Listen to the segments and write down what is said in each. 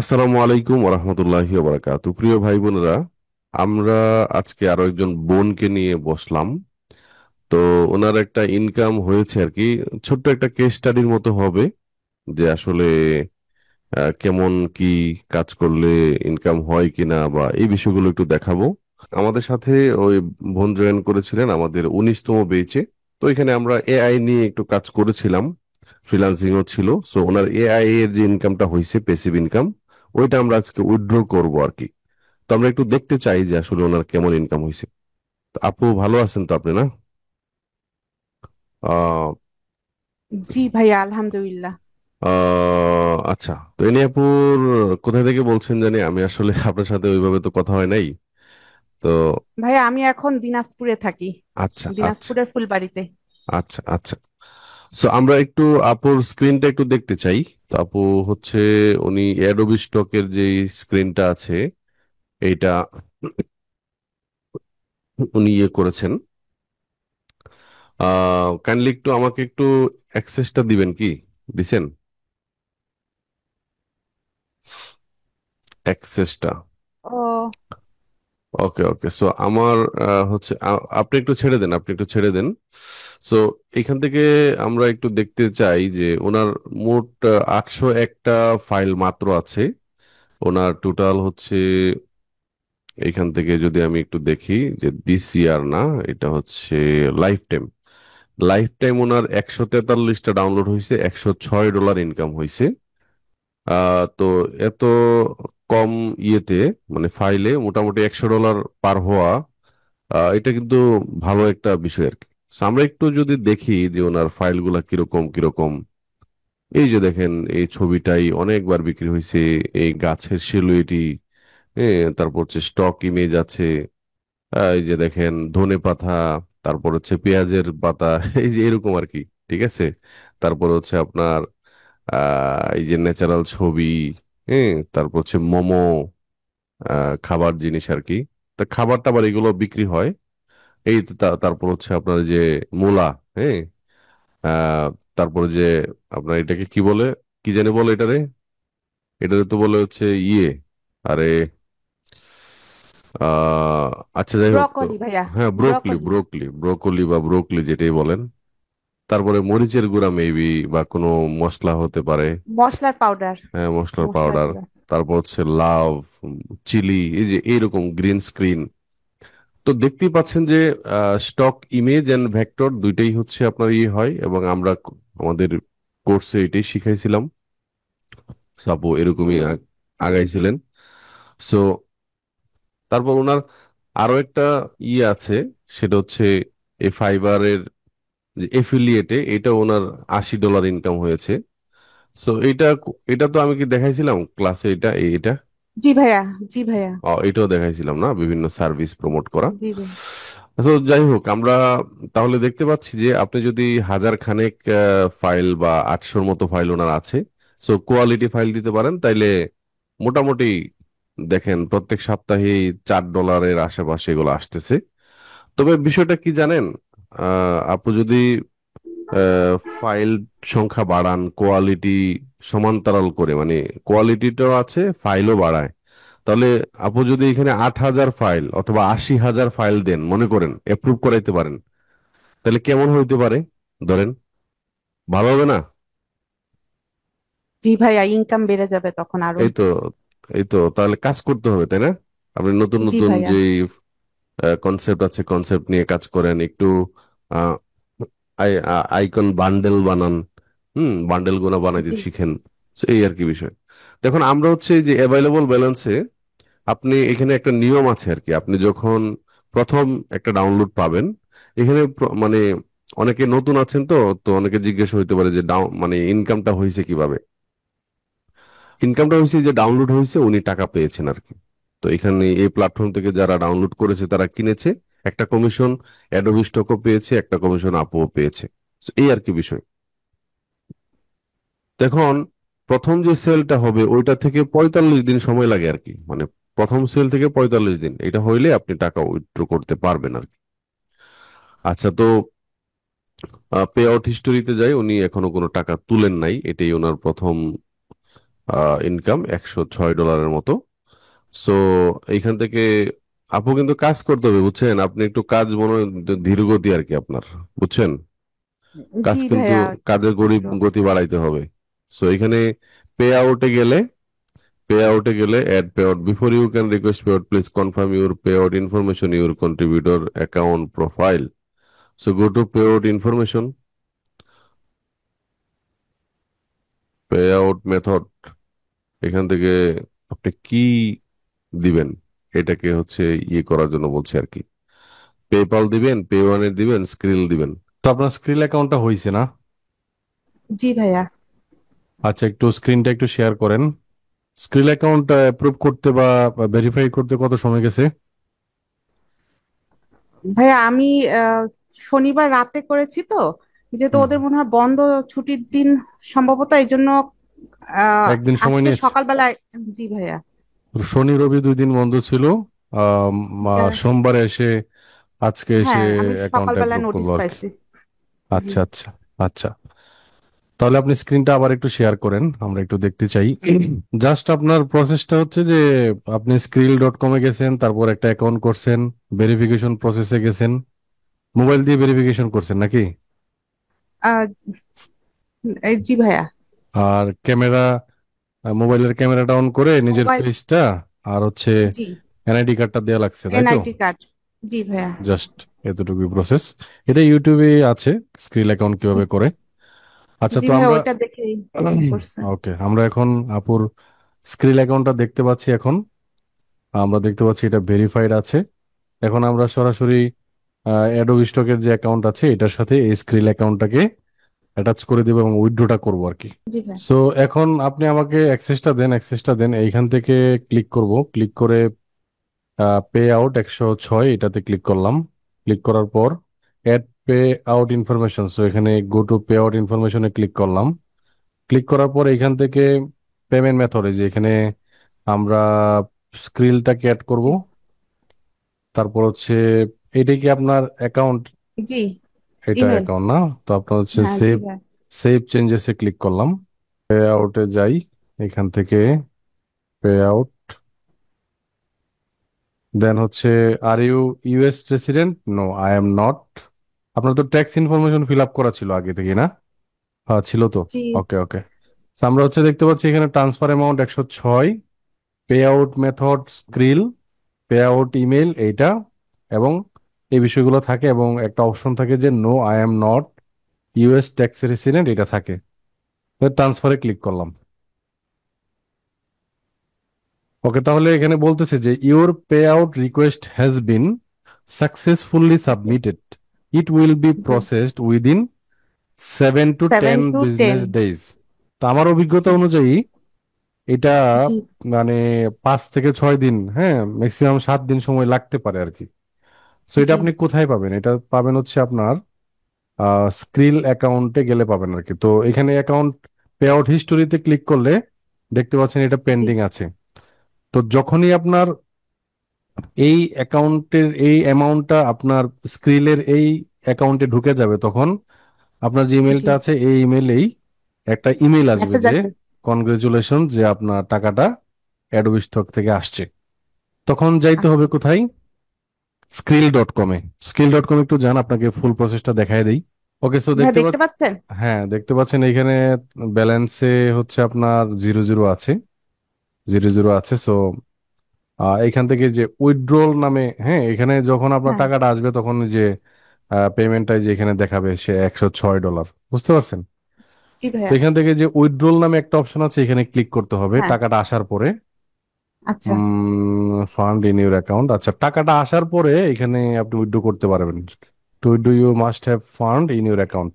আসসালামু আলাইকুম ওরহমতুল্লাহি ওবারাকাতু। প্রিয় ভাই বোনেরা, আমরা আজকে আরো একজন বোনকে নিয়ে বসলাম। তো ওনার একটা ইনকাম হয়েছে আর কি। ছোট্ট একটা কেস স্টাডির মতো হবে যে আসলে কেমন কি কাজ করলে ইনকাম হয় কিনা বা এই বিষয়গুলো একটু দেখাবো। আমাদের সাথে ওই বোন জয়েন করেছিলেন আমাদের 19তম বেচে। তো এখানে আমরা এআই নিয়ে একটু কাজ করেছিলাম, ফ্রিল্যান্সিংও ছিল। সো ওনার এআই এর যে ইনকামটা হয়েছে, প্যাসিভ ইনকাম, ওইটা আমরা আজকে উইথড্র করবো আর কি। তো আমরা একটু দেখতে চাই যে আসলে ওনার কেমন ইনকাম হয়েছে। তো আপু ভালো আছেন তো আপনি, না? আহ জি ভাইয়া, আলহামদুলিল্লাহ। আচ্ছা, তো এনে আপুর কোথা থেকে বলছেন জানি, আমি আসলে আপনার সাথে ওইভাবে তো কথা হয় নাই। তো ভাইয়া, আমি এখন দিনাজপুরে থাকি। আচ্ছা আচ্ছা দিনাজপুরের ফুলবাড়িতে। আচ্ছা আচ্ছা। সো আমরা একটু আপুর স্ক্রিনটা একটু দেখতে চাই। তো আপু হচ্ছে, উনি অ্যাডোবি স্টকের যে স্ক্রিনটা আছে এইটা উনি ইয়ে করেছেন। কাইন্ডলি একটু আমাকে একটু অ্যাক্সেসটা দিবেন কি? দিছেন অ্যাক্সেসটা? ও, ওকে ওকে। সো আমার হচ্ছে আপনি একটু ছেড়ে দেন, আপনি একটু ছেড়ে দেন। সো এখান থেকে আমরা একটু দেখতে চাই যে ওনার মোট 801টা ফাইল মাত্র আছে। ওনার টোটাল হচ্ছে, এইখান থেকে যদি আমি একটু দেখি যে দিস ইয়ার না, এটা হচ্ছে লাইফ টাইম। লাইফ টাইম ওনার 143টা ডাউনলোড হয়েছে, $106 ইনকাম হয়েছে। তো এত কম ইয়েতে, মানে ফাইলে মোটামুটি $100 পার হওয়া, এটা কিন্তু ভালো একটা বিষয় আর কি। So, আমরা একটু যদি দেখি যে ওনার ফাইলগুলা কিরকম কিরকম। এই যে দেখেন, এই ছবিটাই অনেকবার বিক্রি হয়েছে। এই গাছের সিলুয়েটি, তারপর হচ্ছে স্টক ইমেজ আছে। এই যে দেখেন ধনে পাতা, তারপর হচ্ছে পেঁয়াজের পাতা এই যে এরকম আর কি। ঠিক আছে। তারপর হচ্ছে আপনার এই যে ন্যাচারাল ছবি, তারপর হচ্ছে মোমো, খাবার জিনিস আর কি। তা খাবার টাবার এগুলো বিক্রি হয়। এই তো তারপর হচ্ছে আপনার যে মূলা, হ্যাঁ, আহ তারপরে যে আপনার এটাকে কি বলে, কি জানি বলে এটারে, এটারে তো বলে হচ্ছে ইয়ে, আরে, আহ আচ্ছা যাই হোক। তো ব্রকলি ভাইয়া। হ্যাঁ, ব্রোকলি ব্রকলি। ব্রোকলি ব্রোকলি বা ব্রোকলি যেটাই বলেন। তারপরে মরিচের গুঁড়া মেবি, বা কোনো মশলা হতে পারে। মশলার পাউডার। হ্যাঁ, মশলার মশলার পাউডার। গুঁড়া। তারপর হচ্ছে লাভ, চিলি, এই যে এইরকম গ্রিন স্ক্রিন। তো দেখতেই পাচ্ছেন যে স্টক ইমেজ এন্ড ভেক্টর দুইটাই হচ্ছে আপনার ইয়ে হয়, এবং আমরা আমাদের কোর্সে এটাই শিখাইছিলাম। সাপো এরকমই আগাইছিলেন। সো তারপর ওনার আরো একটা ইয়ে আছে, সেটা হচ্ছে এই ফাইবারের যে এফিলিয়েটে, এটা ওনার $80 ইনকাম হয়েছে। সো এটা, এটা তো আমি কি দেখাইছিলাম ক্লাসে, এটা এটা জি ভাইয়া। জি ভাইয়া। এটাও দেখাইছিলাম না, বিভিন্ন সার্ভিস প্রমোট করা। জি ভাইয়া। তো যাই হোক, আমরা তাহলে দেখতে পাচ্ছি যে আপনি যদি হাজার খানেক ফাইল বা 800-র মতো ফাইল ওনার আছে, সো কোয়ালিটি ফাইল দিতে পারেন, তাইলে মোটামুটি দেখেন প্রত্যেক সপ্তাহেই $4 আশেপাশে এগুলো আসতেছে। তবে বিষয়টা কি জানেন, আপু যদি ফাইল সংখ্যা বাড়ান, কোয়ালিটি সমান্তরাল করে, মানে কোয়ালিটিটাও আছে ফাইলও বাড়ায়, তাহলে আপু যদি এখানে 8,000 ফাইল অথবা 80,000 ফাইল দেন, মনে করেন অ্যাপ্রুভ করাইতে পারেন, তাহলে কেমন হইতে পারে ধরেন? ভালো হবে না? জি ভাইয়া, ইনকাম বেড়ে যাবে তখন আরো। এই তো, এই তো তাহলে কাজ করতে হবে, তাই না? আপনি নতুন জি নতুন ভাইয়া। যে কনসেপ্ট আছে, কনসেপ্ট নিয়ে কাজ করেন একটু। আহ, আইকন বান্ডেল বানান, বান্ডেল গুলো বানাইতে জি। শিখেন। So, এই আর কি বিষয়। দেখুন, আমরা হচ্ছে এই যে অ্যাভাইলেবল ব্যালেন্সে, আপনি এখানে একটা নিয়ম আছে আর কি। আপনি যখন প্রথম একটা ডাউনলোড পাবেন, এখানে মানে অনেকে নতুন আছেন, তো তো অনেকে জিজ্ঞেস হইতে পারে যে মানে ইনকামটা হয়েছে কিভাবে। ইনকামটা হয়েছে যে ডাউনলোড হয়েছে, উনি টাকা পেয়েছেন আর কি। তো এখানে এই প্ল্যাটফর্ম থেকে যারা ডাউনলোড করেছে তারা কিনেছে, একটা কমিশন অ্যাডোবি স্টকও পেয়েছে, একটা কমিশন আপুও পেয়েছে। So, এই আর কি বিষয়। দেখুন, প্রথম যে সেলটা হবে ওইটা থেকে 45 দিন সময় লাগে আর কি, মানে প্রথম সেল থেকে 45 দিন, এটা হইলে আপনি টাকা উইথড্র করতে পারবেন আর কি। আচ্ছা, তো পে আউট হিস্টোরিতে যাই, উনি এখনো কোনো টাকা তুলেন নাই, এটাই ওনার প্রথম ইনকাম $106 মতো। সো এইখান থেকে আপু কিন্তু কাজ করতে হবে, বুঝছেন? আপনি একটু কাজ মনে হয় ধীর গতি আর কি আপনার, বুঝছেন? কাজ জি কিন্তু ভাইয়া, কাজের একটু। গতি বাড়াইতে হবে। সো এখানে পে আউটে গেলে, add pay out before you can request pay out, please confirm your pay out information your contributor account profile. So go to pay out information, pay out method. এখান থেকে আপনি কি দিবেন, এটাকে হচ্ছে ইয়ে করার জন্য বলছি আর কি। পেপাল দিবেন, পে ওয়ানের দিবেন, স্ক্রিল দিবেন। তো আপনার স্ক্রিল অ্যাকাউন্টটা হয়েছে না? জি ভাইয়া। আচ্ছা, একটু স্ক্রিনটা একটু শেয়ার করেন। স্ক্রিল অ্যাকাউন্ট অ্যাপ্রুভ করতে বা ভেরিফাই করতে কত সময় গেছে? ভাইয়া আমি আহ, শনিবার রাতে করেছি তো, যেহেতু হুম। ওদের মনে হয় বন্ধ, ছুটির দিন সম্ভবত, এই জন্য একদিন সময় আজকে নিয়েছে। সকালবেলায়। জি ভাইয়া। শনি রবি 2 দিন বন্ধ ছিল। সোমবারে এসে, আজকে এসে হ্যাঁ, আমি অ্যাকাউন্ট সকালবেলায় অ্যাপ্রুভ নোটিশ করলো আর কি। পাইছি। জি। আচ্ছা, আচ্ছা, আচ্ছা। তাহলে আপনি স্ক্রিনটা আবার একটু শেয়ার করেন, আমরা একটু দেখতে চাই। জাস্ট আপনার প্রসেসটা হচ্ছে যে আপনি skrill.com-এ গেছেন, তারপর একটা অ্যাকাউন্ট করছেন, ভেরিফিকেশন প্রসেসে গেছেন, মোবাইল দিয়ে ভেরিফিকেশন করছেন নাকি? আহ, জি ভাইয়া। আর ক্যামেরা, মোবাইলের ক্যামেরাটা অন করে নিজের মোবাইল। ফেসটা আর হচ্ছে জি। এনআইডি কার্ডটা দেওয়া লাগছে, তাই তো? NID card. জি ভাইয়া। জাস্ট এতটুকুই প্রসেস। এটা ইউটিউবে আছে, স্ক্রিল অ্যাকাউন্ট কিভাবে করে। আচ্ছা, জি তো ভাইয়া, আমরা ওইটা দেখেই করছেন। ওকে, আমরা এখন আপুর স্ক্রিল অ্যাকাউন্টটা দেখতে পাচ্ছি। এখন আমরা দেখতে পাচ্ছি এটা ভেরিফাইড আছে। এখন আমরা সরাসরি অ্যাডোবি স্টকের যে অ্যাকাউন্ট আছে এটার সাথে এই স্ক্রিল অ্যাকাউন্টটাকে অ্যাটাচ করে দেবো এবং উইথড্রটা করবো আর কি। জি ভাইয়া। সো এখন আপনি আমাকে অ্যাক্সেসটা দেন, এইখান থেকে ক্লিক করব, ক্লিক করে পে আউট 106 এটাতে ক্লিক করলাম। ক্লিক করার পর add pay out information, so এখানে গো টু পে আউট ইনফরমেশনে ক্লিক করলাম। ক্লিক করার পর এখান থেকে পেমেন্ট মেথডে যে এখানে আমরা স্ক্রিলটাকে অ্যাড করব। তারপর হচ্ছে, এটা কি আপনার অ্যাকাউন্ট? জি। এটা ইমেল। অ্যাকাউন্ট না? তো আপনার হচ্ছে হ্যাঁ, জি সেভ, ভাইয়া। চেঞ্জেসে ক্লিক করলাম। পে আউটে যাই, এখান থেকে পে আউট, দেন হচ্ছে are you US resident? No, I am not. আপনার তো ট্যাক্স ইনফরমেশন ফিল আপ করা ছিল আগে থেকে, না? হ্যাঁ, ছিল তো। জি। ওকে, ওকে। আমরা হচ্ছে দেখতে পাচ্ছি এখানে transfer amount 106, pay out method krill, pay out email এইটা, এবং এই বিষয়গুলো থাকে, এবং একটা অপশন থাকে যে no I am not US tax resident, এটা থাকে। ট্রান্সফারে ক্লিক করলাম। ওকে, তাহলে এখানে বলতেছে যে your pay out request has been successfully okay. Submitted, it will be G. Processed within 7 to 10 7 to 10। Business days. তো আমার অভিজ্ঞতা জি। অনুযায়ী এটা জি। মানে 5 থেকে 6 দিন, হ্যাঁ, ম্যাক্সিমাম 7 দিন সময় লাগতে পারে আর কি। সো এটা জি। আপনি কোথায় পাবেন? এটা পাবেন হচ্ছে আপনার স্ক্রিল অ্যাকাউন্টে গেলে পাবেন আর কি। তো এখানে অ্যাকাউন্ট পে আউট হিস্টোরিতে ক্লিক করলে দেখতে পাচ্ছেন এটা জি। পেন্ডিং আছে। তো যখনই আপনার এই অ্যাকাউন্টের এই অ্যামাউন্টটা আপনার স্ক্রিলের এই অ্যাকাউন্টে ঢুকে যাবে, তখন আপনার যে জি। ইমেলটা আছে এই ইমেলেই একটা ইমেল আসবে মেসেজ যে আসবে। কনগ্রেচুলেশন, যে আপনার টাকাটা অ্যাডোবি স্টক থেকে আসছে। তখন যাইতে আচ্ছা। হবে কোথায়? skrill.com-এ। skrill.com একটু যান, আপনাকে ফুল প্রসেসটা দেখায় দেই। ওকে, সো ভাইয়া, দেখতে পাচ্ছেন? হ্যাঁ, দেখতে পাচ্ছেন এখানে ব্যালেন্সে হচ্ছে আপনার 00 আছে, 00 আছে। সো এখান থেকে যে উইথড্রল নামে, হ্যাঁ, এখানে যখন আপনার হ্যাঁ। টাকাটা আসবে তখন ওই যে পেমেন্টটা যে এখানে দেখাবে সে $106, বুঝতে পারছেন? জি তো ভাইয়া। এখান থেকে যে উইথড্রল নামে একটা অপশন আছে, এখানে ক্লিক করতে হবে হ্যাঁ। টাকাটা আসার পরে। আচ্ছা। ফান্ড ইন ইউর অ্যাকাউন্ট, আচ্ছা, টাকাটা আসার পরে এখানে আপনি উইথড্র করতে পারবেন। To withdraw you must have fund in your account.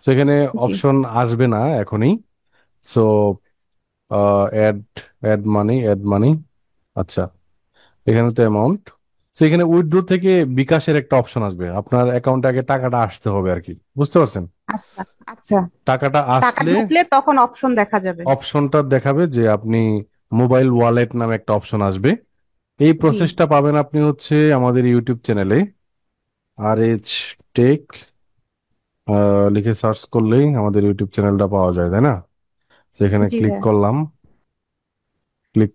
তো এখানে জি। অপশন আসবে না এখনই। সো অ্যাড অ্যাড মানি, আচ্ছা, এখানে তো অ্যামাউন্ট। তো এখানে উইথড্র থেকে বিকাশের একটা অপশন আসবে, আপনার অ্যাকাউন্টে আগে টাকাটা আসতে হবে আর কি, বুঝতে পারছেন? আচ্ছা। আচ্ছা। টাকাটা টাকা আসলে ঢুকলে তখন অপশন দেখা যাবে। অপশনটা দেখাবে যে আপনি মোবাইল ওয়ালেট নামে একটা অপশন আসবে। এই জি। প্রসেসটা পাবেন আপনি হচ্ছে আমাদের ইউটিউব চ্যানেলে, RH টেক লিখে সার্চ করলেই আমাদের ইউটিউব চ্যানেলটা পাওয়া যায়, তাই না? সেখানে জি ক্লিক ভাইয়া। করলাম। ক্লিক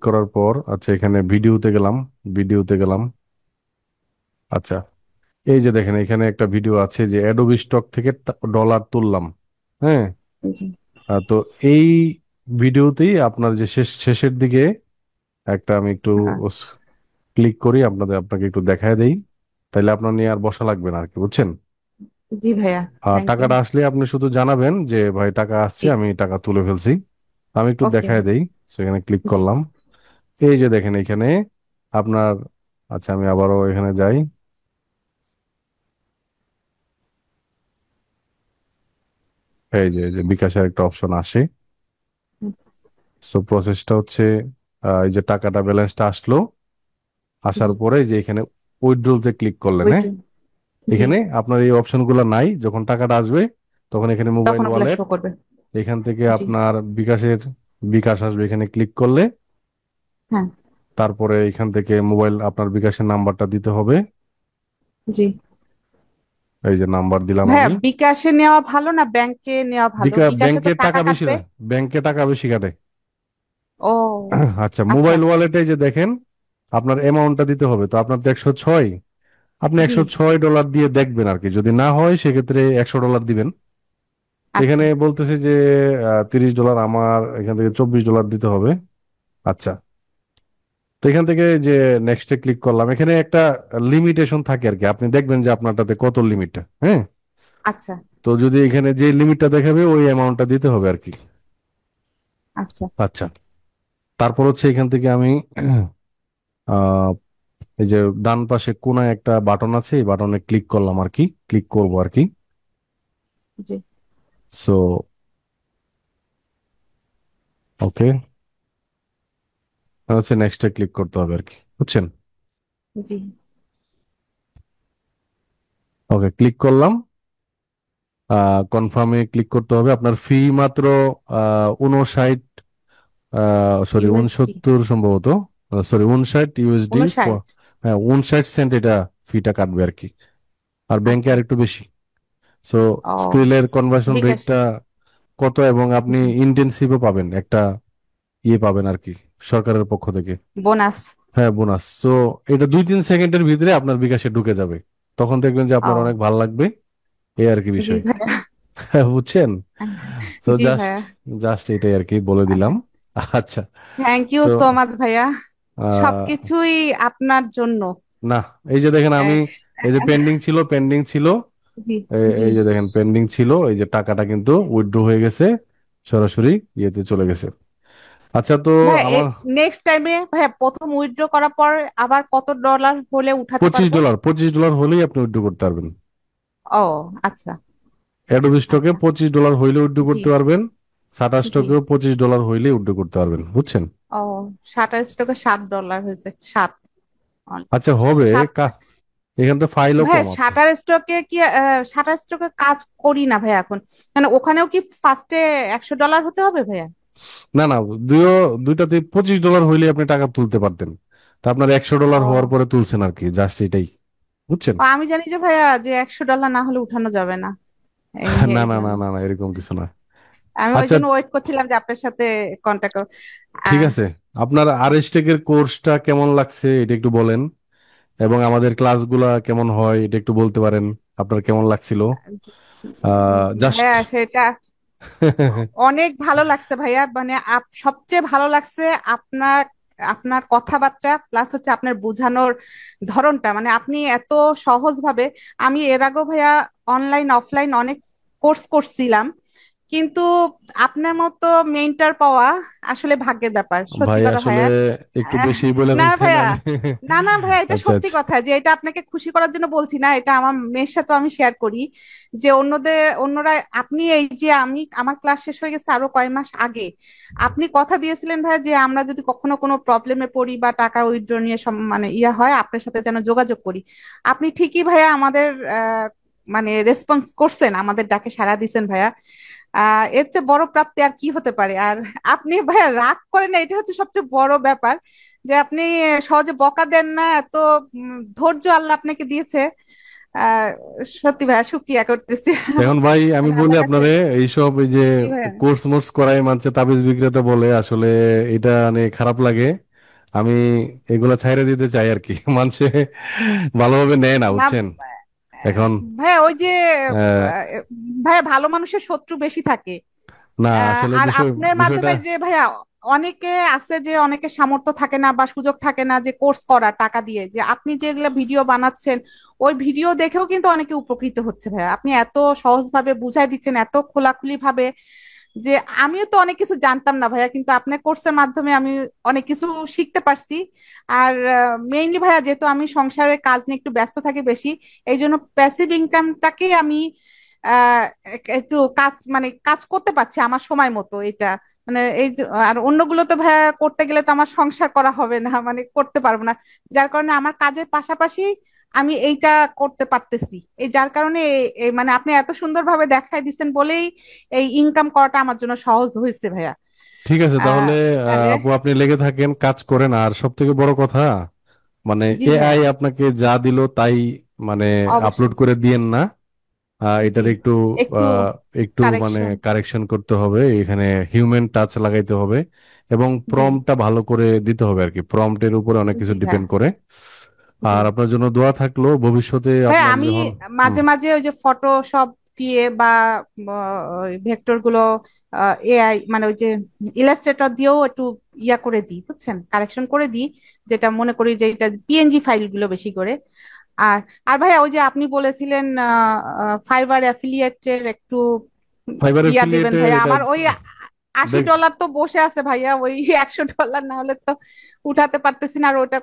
করার পর আচ্ছা এখানে ভিডিওতে গেলাম। আচ্ছা এই যে দেখেন এখানে একটা ভিডিও আছে যে অ্যাডোবি স্টক থেকে ডলার তুললাম। হ্যাঁ। জি। তো এই ভিডিওতেই আপনার যে শেষের দিকে একটা আমি একটু হ্যাঁ। ক্লিক করি, আপনাকে একটু দেখায় দেই, তাইলে আপনার নিয়ে আর বসা লাগবে না আর কি, বুঝছেন? জি ভাইয়া। Thank you. টাকাটা আসলে আপনি শুধু জানাবেন যে ভাই টাকা আসছে, জি। আমি টাকা তুলে ফেলছি। আমি একটু ওকে দেখায় ভাই। দেই। সেখানে ক্লিক জি। করলাম। এই যে দেখেন এখানে আপনার, আচ্ছা আমি আবারও এখানে যাই। এই যে বিকাশের একটা অপশন আসে। হুম, সো প্রসেসটা হচ্ছে এই যে টাকাটা ব্যালেন্সটা আসলো, জি। আসার পরে এই যে এখানে উইথড্রলতে ক্লিক করলেন। হ্যাঁ। ওইটু। জি। এখানে আপনার এই অপশনগুলো নাই, যখন টাকাটা আসবে তখন এখানে মোবাইল তখন ওগুলা ওয়ালেট, শো করবে। এখান থেকে জি। আপনার বিকাশ আসবে, এখানে ক্লিক করলে হ্যাঁ। তারপরে এখান থেকে মোবাইল আপনার বিকাশের নাম্বারটা দিতে হবে। জি। এই যে নাম্বার দিলাম ভাইয়া আমি। বিকাশে নেওয়া ভালো না ব্যাংকে নেওয়া ভালো? বিকাশে তো ব্যাংকের টাকা টাকা বেশি কাটবে। না, ব্যাংকে টাকা বেশি কাটে। ও আচ্ছা আচ্ছা। মোবাইল ওয়ালেটে যে দেখেন আপনার অ্যামাউন্টটা দিতে হবে, তো আপনার তো 106, আপনি জি। $106 দিয়ে দেখবেন আর কি, যদি না হয় সেক্ষেত্রে $100 দিবেন। তো আচ্ছা। এখানে বলতেছে যে $30, আমার এখান থেকে $24 দিতে হবে। আচ্ছা। তো এখান থেকে যে নেক্সটে ক্লিক করলাম, এখানে একটা লিমিটেশন থাকে আর কি, আপনি দেখবেন যে আপনারটাতে কত লিমিটটা। হ্যাঁ। আচ্ছা। তো যদি এখানে যে লিমিটটা দেখাবে ওই অ্যামাউন্টটা দিতে হবে আর কি। আচ্ছা। আচ্ছা। তারপর হচ্ছে এখান থেকে আমি আহ এই যে ডান পাশে কোনায় একটা বাটন আছে, এই বাটনে ক্লিক করলাম আর কি, ক্লিক করব আর কি। জি। সো ওকে, হচ্ছে নেক্সটে ক্লিক করতে হবে আর কি, বুঝছেন? জি। ওকে ক্লিক করলাম। কনফার্মে ক্লিক করতে হবে। আপনার ফি মাত্র 59, সরি ইউএসডি। 69 সম্ভবত, সরি 59 USD। 59। হ্যাঁ 59 সেন্ট এটা ফিটা কাটবে আর কি। আর ব্যাংকে আচ্ছা। আর একটু বেশি। সো ও স্ক্রিলের কনভার্সন বিকাশে। রেটটা কত, এবং আপনি জি। ইন্টেন্সিভও পাবেন, একটা ইয়ে পাবেন আর কি সরকারের পক্ষ থেকে। বোনাস। হ্যাঁ বোনাস। তো এটা 2-3 সেকেন্ডের ভিতরে আপনার বিকাশে ঢুকে যাবে, তখন দেখবেন যে আপনার ও অনেক ভালো লাগবে। এই আর কি জি বিষয়। ভাইয়া। হ্যাঁ, বুঝছেন? তো জি জাস্ট ভাইয়া। জাস্ট এটাই আর কি বলে দিলাম। আচ্ছা। থ্যাংক ইউ তো সো মাচ ভাইয়া। আহ, সবকিছুই আপনার জন্য। না, এই যে দেখেন আমি, আহ, এই যে পেন্ডিং ছিল, জি। জি এই যে দেখেন পেন্ডিং ছিল, এই যে টাকাটা কিন্তু উইথড্র হয়ে গেছে, সরাসরি ইয়েতে চলে গেছে। আচ্ছা তো ভাইয়া, আমার নেক্সট টাইমে ভাইয়া প্রথম উইথড্র করার পর আবার কত ডলার হলে উঠাতে পঁচিশ পারবো? ডলার পঁচিশ ডলার হলেই আপনি উইথড্র করতে পারবেন। ও আচ্ছা। অ্যাডোবি স্টকে আচ্ছা। $25 হইলে উইথড্র জি। করতে পারবেন। সাটা জি। স্টকেও $25 হইলে উইথড্র করতে পারবেন, বুঝছেন? ও 27 টাকা $7 হয়েছে। সাত। আচ্ছা হবে, সাত। কা এখান তো ফাইলও ভাইয়া কম আপনার। শাটার স্টকে কি শাটার স্টকে কাজ করি না ভাইয়া এখন, মানে ওখানেও কি ফার্স্টে $100 হতে হবে ভাইয়া? না না, দুইও দুইটাতে $25 হইলে আপনি টাকা তুলতে পারতেন। তা আপনার $100 হওয়ার ও পরে তুলছেন আর কি, জাস্ট এটাই, বুঝছেন? আমি জানি যে ভাইয়া যে $100 না হলে উঠানো যাবে না, না এই না না জন্য না না, এরকম কিছু না। আমি ওই আচ্ছা জন্য ওয়েট করছিলাম যে আপনার সাথে কন্ট্যাক্ট। ঠিক আছে। আপনার আরএসটেক এর কোর্সটা কেমন লাগছে এটা একটু বলেন, এবং আমাদের ক্লাসগুলা কেমন হয় এটা একটু বলতে পারেন, আপনার কেমন লাগছিল? জাস্ট ভাইয়া সেটা অনেক ভালো লাগছে ভাইয়া, মানে সবচেয়ে ভালো লাগছে আপনার আপনার কথাবার্তা প্লাস হচ্ছে আপনার বোঝানোর ধরনটা, মানে আপনি এত সহজ ভাবে, আমি এর আগেও ভাইয়া অনলাইন অফলাইন অনেক কোর্স করছিলাম, কিন্তু আপনার মতো মেন্টর পাওয়া আসলে ভাগ্যের ব্যাপার, সত্যি ভাই কথা আসলে ভাইয়া। একটু আহ, বেশি বলে না ফেলছেন ভাইয়া, আমি। না না ভাইয়া, এটা আচ্ছা সত্যি আচ্ছা। কথা যে এটা আপনাকে খুশি করার জন্য বলছি না, এটা আমার মেয়ের সাথে আমি শেয়ার করি যে অন্যরা, আপনি এই যে আমি আমার ক্লাস শেষ হয়ে গেছে আরো কয় মাস আগে, আপনি কথা দিয়েছিলেন ভাইয়া যে আমরা যদি কখনো কোনো প্রবলেমে পড়ি বা টাকা উইথড্র নিয়ে মানে ইয়া হয় আপনার সাথে যেন যোগাযোগ করি। আপনি ঠিকই ভাইয়া আমাদের মানে রেসপন্স করছেন, আমাদের ডাকে সাড়া দিছেন ভাইয়া। এর চেয়ে বড় প্রাপ্তি আর কি হতে পারে? আর আপনি ভাইয়া রাগ করেন না, এটা হচ্ছে সবচেয়ে বড় ব্যাপার, যে আপনি সহজে বকা দেন না, এত ধৈর্য আল্লাহ আপনাকে দিয়েছে। আহ সত্যি ভাইয়া শুক্রিয়া করতেছি। এখন ভাই আমি মানে বলি আমার কাছে আপনারে এইসব এই যে জি ভাইয়া। কোর্স মোর্স করাই মানছে তাবিজ বিক্রেতা বলে, আসলে এটা নিয়ে খারাপ লাগে। আমি এগুলা ছাইড়ে দিতে চাই আর কি। মানুষে ভালোভাবে নেয় না, না বুঝছেন? এখন ভাইয়া ওই যে আহ, ভাইয়া ভালো মানুষের শত্রু বেশি থাকে। না আসলে আর বিষয় আপনার বিষয়টা মাধ্যমে যে ভাইয়া অনেকে আছে যে অনেকে সামর্থ্য থাকে না বা সুযোগ থাকে না যে কোর্স করা টাকা দিয়ে, যে আপনি যেগুলা ভিডিও বানাচ্ছেন ওই ভিডিও দেখেও কিন্তু অনেকে উপকৃত হচ্ছে ভাইয়া। আপনি এত সহজভাবে বুঝাই দিচ্ছেন, এত খোলাখুলি ভাবে, যে আমিও তো অনেক কিছু জানতাম না ভাইয়া, কিন্তু আপনার কোর্সের মাধ্যমে আমি অনেক কিছু শিখতে পারছি। আর মেইনলি ভাইয়া যেহেতু আমি সংসারের কাজ নিয়ে একটু ব্যস্ত থাকি বেশি, এই জন্য প্যাসিভ ইনকামটাকেই আমি একটু কাজ মানে কাজ করতে পারছি আমার সময় মতো এটা। মানে এই যে আর অন্যগুলো তো ভাইয়া করতে গেলে তো আমার সংসার করা হবে না, মানে করতে পারবো না। যার কারণে আমার কাজের পাশাপাশি আমি এইটা করতে পারতেছি, এই যার কারণে মানে আপনি এত সুন্দরভাবে দেখাই দিচ্ছেন বলেই এই ইনকাম করাটা আমার জন্য সহজ হয়েছে ভাইয়া। ঠিক আছে তাহলে। তাহলে আপু আপনি লেগে থাকেন, কাজ করেন। আর সব থেকে বড় কথা, মানে জি ভাইয়া, এআই আপনাকে যা দিল তাই মানে আপলোড অবশ্যই। করে দিয়েন না। জি, এটার একটু একটু আহ, একটু মানে কারেকশন। কারেকশন করতে হবে, এখানে হিউম্যান টাচ লাগাইতে হবে, এবং জি প্রম্পটটা ভালো করে দিতে হবে আর কি। প্রম্পটের উপরে অনেক জি কিছু ভাইয়া। ডিপেন্ড করে। জি আর আপনার জন্য দোয়া থাকলো ভবিষ্যতে ভাইয়া, আপনার আমি যখন। হুম। মাঝে মাঝে ওই যে ফটোশপ দিয়ে বা ভেক্টর গুলো এআই মানে ওই যে ইলাস্ট্রেটর দিয়েও একটু ইয়া করে দিই, বুঝছেন, কারেকশন করে দিই, যেটা মনে করি যে এটা পিএনজি ফাইল গুলো বেশি করে। আর আর ভাইয়া ওই যে আপনি বলেছিলেন ফাইবার অ্যাফিলিয়েটের একটু ফাইবার ইয়া দেবেন এফিলিয়েটে ভাইয়া, এটা আমার ওই আশি দেখ, ডলার তো বসে আছে ভাইয়া, ওই $100 না হলে তো উঠাতে পারতেছি না। আর ওটা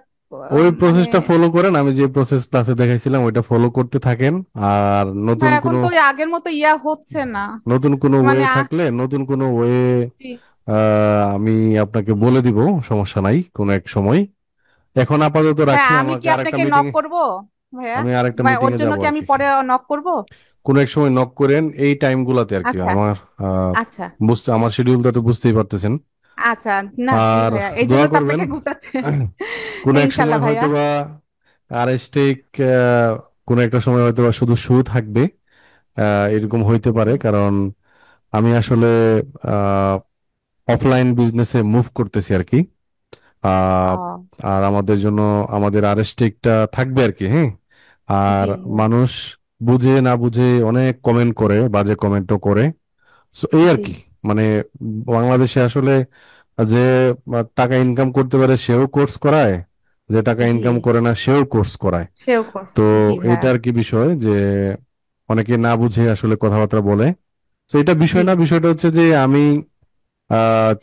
ওই মানে প্রসেসটা ফলো করেন, আমি যে প্রসেস ক্লাসে দেখাইছিলাম ওইটা ফলো করতে থাকেন। আর নতুন ভাইয়া এখন কোনো তো ওই আগের মতো ইয়া হচ্ছে না। নতুন কোনো ওয়ে মানে থাকলে, নতুন কোনো ওয়ে জি। আমি আপনাকে বলে দিব, সমস্যা নাই কোনো এক সময়। এখন আপাতত ভাইয়া রাখি, আমি আমাকে কি আরেকটা আপনাকে মিটিং নক করব ভাইয়া? আমি আরেকটা মানে মিটিং ওর এ জন্য যাব কি আর আমি কি। পরে নক করব? কোনো এক সময় নক করেন এই টাইমগুলোতে আর কি। আচ্ছা আমার আচ্ছা বুঝতে, আমার শিডিউলটা তো বুঝতেই পারতেছেন। আচ্ছা। না জি আর ভাইয়া, এই জন্য দোয়া তো করবেন, আপনাকে গুতাচ্ছে। কোনো এক ইনশাল্লাহ সময় ভাইয়া। হয়তোবা আরএসটেক, কোনো একটা সময় হয়তোবা শুধু শু থাকবে। এরকম হইতে পারে, কারণ আমি আসলে অফলাইন বিজনেসে মুভ করতেছি আর কি। আহ, ও আর আমাদের জন্য আমাদের আরএসটেকটা থাকবে আর কি। হ্যাঁ। আর জি ভাইয়া। মানুষ বুঝে না বুঝে অনেক কমেন্ট করে, বাজে কমেন্টও করে। সো এই আর জি কি। মানে বাংলাদেশে আসলে যে টাকা ইনকাম করতে পারে সেও কোর্স করায়, যে টাকা জি ইনকাম করে না সেও কোর্স করায়। সেও তো জি ভাইয়া। এইটা আর কি বিষয়, যে অনেকে না বুঝে আসলে কথাবার্তা বলে। তো এটা বিষয় জি না, বিষয়টা হচ্ছে যে আমি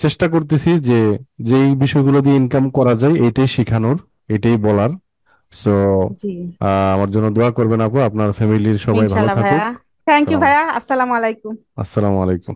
চেষ্টা করতেছি যে যেই বিষয়গুলো দিয়ে ইনকাম করা যায় এটাই শেখানোর, এটাই বলার। সো জি আমার জন্য দোয়া করবেন আপু, আপনার ফ্যামিলির সবাই ভালো ইনশাল্লাহ থাকুক। ভাইয়া। থ্যাংক ইউ সালাম। ভাইয়া, আসসালামু আলাইকুম। আসসালামু আলাইকুম।